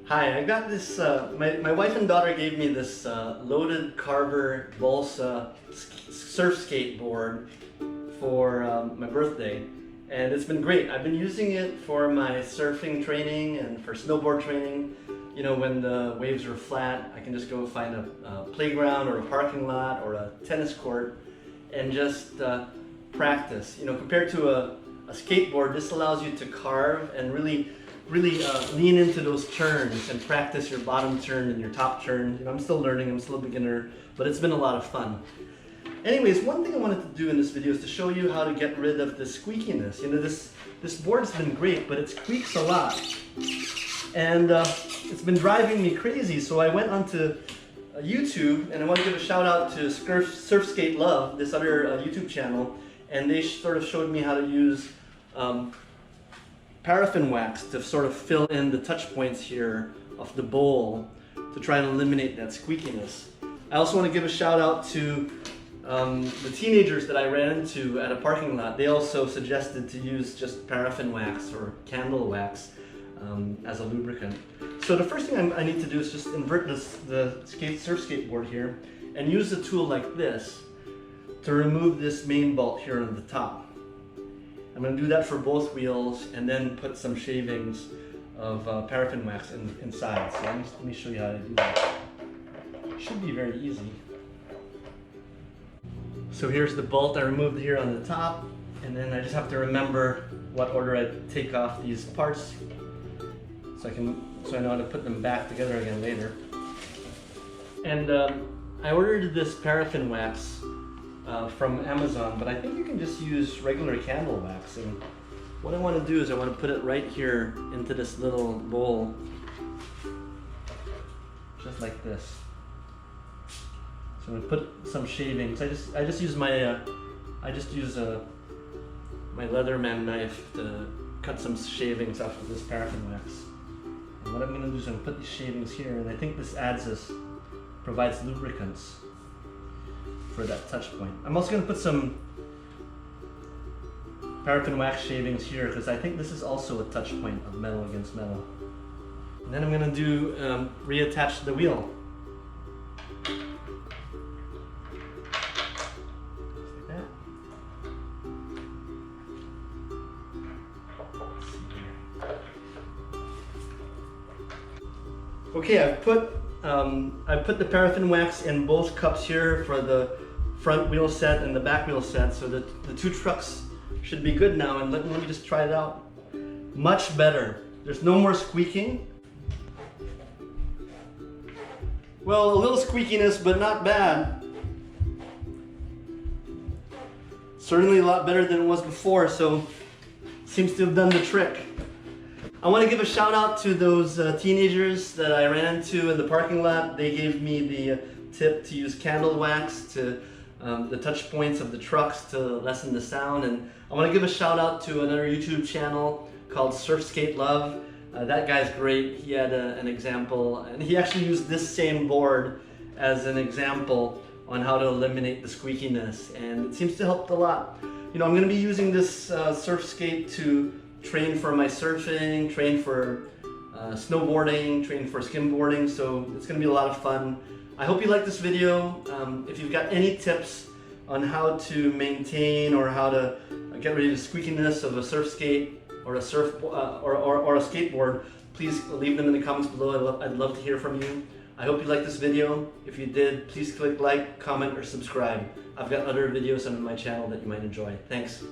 Hi, I got this, my wife and daughter gave me this Loaded Carver Bolsa Surfskate board for my birthday, and it's been great. I've been using it for my surfing training and for snowboard training. You know, when the waves are flat, I can just go find a playground or a parking lot or a tennis court and just practice. You know, compared to a skateboard, this allows you to carve and really lean into those turns and practice your bottom turn and your top turn. You know, I'm still learning, I'm still a beginner, but it's been a lot of fun. Anyways, one thing I wanted to do in this video is to show you how to get rid of the squeakiness. You know, this board's been great, but it squeaks a lot. And it's been driving me crazy, so I went onto YouTube, and I want to give a shout out to Surfskate Love, this other YouTube channel, and they sort of showed me how to use parafin wax to sort of fill in the touch points here of the bowl to try and eliminate that squeakiness. I also want to give a shout out to the teenagers that I ran into at a parking lot. They also suggested to use just paraffin wax or candle wax as a lubricant. So the first thing I need to do is just invert the surf skateboard here and use a tool like this to remove this main bolt here on the top. I'm going to do that for both wheels and then put some shavings of paraffin wax inside. So let me show you how to do that. Should be very easy. So here's the bolt I removed here on the top, and then I just have to remember what order I take off these parts so I know how to put them back together again later. And I ordered this paraffin wax from Amazon, but I think you can just use regular candle wax. And what I want to do is I want to put it right here into this little bowl, just like this. So I'm going to put some shavings. I just use my my Leatherman knife to cut some shavings off of this paraffin wax. And what I'm going to do is I'm going to put these shavings here, and I think this provides lubricants for that touch point. I'm also going to put some paraffin wax shavings here because I think this is also a touch point of metal against metal. And then I'm going to do reattach the wheel. Just like that. Okay, I've put the paraffin wax in both cups here for the front wheel set and the back wheel set, so that the two trucks should be good now. And let me just try it out. Much better. There's no more squeaking. Well, a little squeakiness, but not bad. Certainly a lot better than it was before, so seems to have done the trick. I want to give a shout out to those teenagers that I ran into in the parking lot. They gave me the tip to use candle wax to the touch points of the trucks to lessen the sound. And I want to give a shout out to another YouTube channel called Surfskate Love. That guy's great. He had an example, and he actually used this same board as an example on how to eliminate the squeakiness, and it seems to help a lot. You know, I'm going to be using this Surfskate to train for my surfing, train for snowboarding, train for skimboarding, so it's going to be a lot of fun. I hope you like this video. If you've got any tips on how to maintain or how to get rid of the squeakiness of a surf skate or a or a skateboard, please leave them in the comments below. I'd love to hear from you. I hope you liked this video. If you did, please click like, comment, or subscribe. I've got other videos on my channel that you might enjoy. Thanks.